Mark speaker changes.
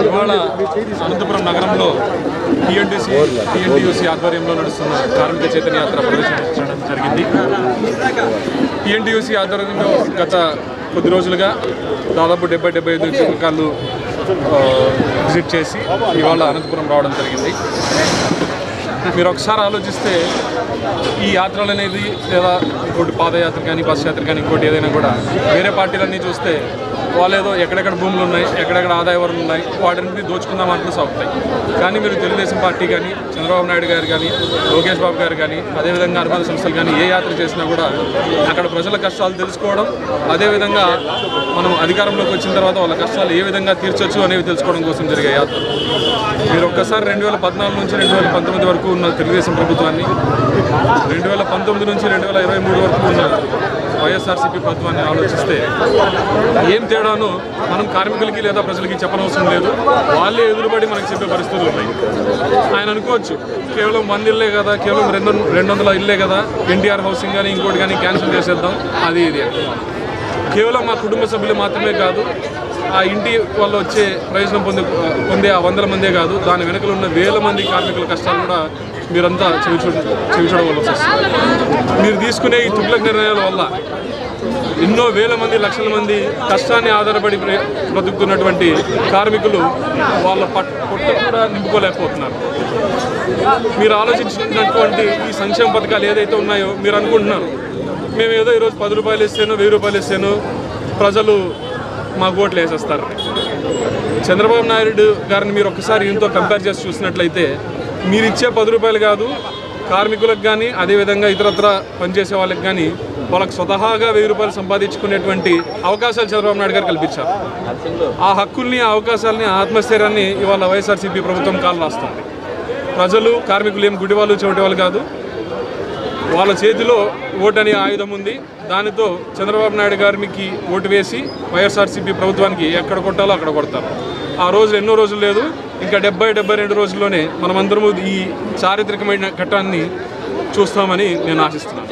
Speaker 1: ఇవాళ అనంతపురం నగరంలో టీఎన్టీయూసీ ఆధ్వర్యంలో నడుస్తున్న కార్మిక చైతన్య యాత్ర ప్రవేశించడం జరిగింది. టీఎన్టీయూసీ ఆధ్వర్యంలో గత కొద్ది రోజులుగా దాదాపు 70-75 చిత్రకారులు విజిట్ చేసి ఇవాళ అనంతపురం రావడం జరిగింది. మీరు ఒకసారి ఆలోచిస్తే ఈ యాత్రలు అనేది లేదా ఇంకోటి పాదయాత్ర కానీ బస్ యాత్ర కానీ ఇంకోటి ఏదైనా కూడా వేరే పార్టీలన్నీ చూస్తే వాళ్ళేదో ఎక్కడెక్కడ భూములు ఉన్నాయి, ఎక్కడెక్కడ ఆదాయ వనరులు ఉన్నాయి, వాటిని దోచుకుందాం అంటూ సాగుతాయి. కానీ మీరు తెలుగుదేశం పార్టీ కానీ చంద్రబాబు నాయుడు గారు కానీ లోకేష్ బాబు గారు కానీ అదేవిధంగా అనుబంధ సంస్థలు కానీ ఏ యాత్ర చేసినా కూడా అక్కడ ప్రజల కష్టాలు తెలుసుకోవడం, అదేవిధంగా మనం అధికారంలోకి వచ్చిన తర్వాత వాళ్ళ కష్టాలు ఏ విధంగా తీర్చొచ్చు అనేవి తెలుసుకోవడం కోసం జరిగే యాత్ర. మీరు ఒక్కసారి 2014 నుంచి 2019 వరకు ఉన్న తెలుగుదేశం ప్రభుత్వాన్ని, 2019 నుంచి 2023 వరకు ఉన్న వైఎస్ఆర్సీపీ ప్రభుత్వాన్ని ఆలోచిస్తే ఏం తేడానో మనం కార్మికులకి లేదా ప్రజలకి చెప్పనవసరం లేదు, వాళ్ళే ఎదురుపడి మనకు చెప్పే పరిస్థితులు ఉన్నాయి. ఆయన అనుకోవచ్చు కేవలం 100 ఇల్లే కదా, కేవలం 200 ఇల్లే కదా, ఎన్టీఆర్ హౌసింగ్ కానీ ఇంకోటి కానీ క్యాన్సిల్ చేసేద్దాం, అది ఇది. కేవలం మా కుటుంబ సభ్యులు మాత్రమే కాదు, ఆ ఇంటి వల్ల వచ్చే ప్రయోజనం పొందే ఆ 100 మందే కాదు, దాని వెనుకలు ఉన్న 1000 మంది కార్మికుల కష్టాలు కూడా మీరంతా చెవిచూడవలసి వస్తుంది. మీరు తీసుకునే ఈ తుగ్లక్ నిర్ణయాల వల్ల ఎన్నో 1000 మంది, లక్షల మంది కష్టాన్ని ఆధారపడి బ్రతుకుతున్నటువంటి కార్మికులు వాళ్ళ పొట్ట కూడా నింపుకోలేకపోతున్నారు. మీరు ఆలోచించినటువంటి ఈ సంక్షేమ పథకాలు ఏదైతే ఉన్నాయో మీరు అనుకుంటున్నారు మేము ఏదో ఈరోజు 10 రూపాయలు ఇస్తేనో 1000 రూపాయలు ఇస్తేనో ప్రజలు మా ఓట్లు వేసేస్తారు. చంద్రబాబు నాయుడు గారిని మీరు ఒక్కసారి ఈయనతో కంపేర్ చేసి చూసినట్లయితే మీరు ఇచ్చే 10 రూపాయలు కాదు, కార్మికులకు కానీ అదేవిధంగా ఇతరత్ర పనిచేసే వాళ్ళకి కానీ వాళ్ళకి స్వతహాగా 1000 రూపాయలు సంపాదించుకునేటువంటి అవకాశాలు చంద్రబాబు నాయుడు గారు కల్పించారు. ఆ హక్కుల్ని, ఆ అవకాశాలని, ఆ ఆత్మస్థైర్యాన్ని ఇవాళ వైఎస్ఆర్సీపీ ప్రభుత్వం కాలు రాస్తుంది. ప్రజలు, కార్మికులు ఏం గుడివాళ్ళు చెవిటివాళ్ళు కాదు, వాళ్ళ చేతిలో ఓటు అనే ఆయుధం ఉంది. దానితో చంద్రబాబు నాయుడు గారికి ఓటు వేసి వైఎస్ఆర్సీపీ ప్రభుత్వానికి ఎక్కడ కొట్టాలో అక్కడ కొడతారు. ఆ రోజులు ఎన్నో రోజులు లేదు, ఇంకా 70-72 రోజుల్లోనే మనమందరము ఈ చారిత్రకమైన ఘట్టాన్ని చూస్తామని నేను ఆశిస్తున్నాను.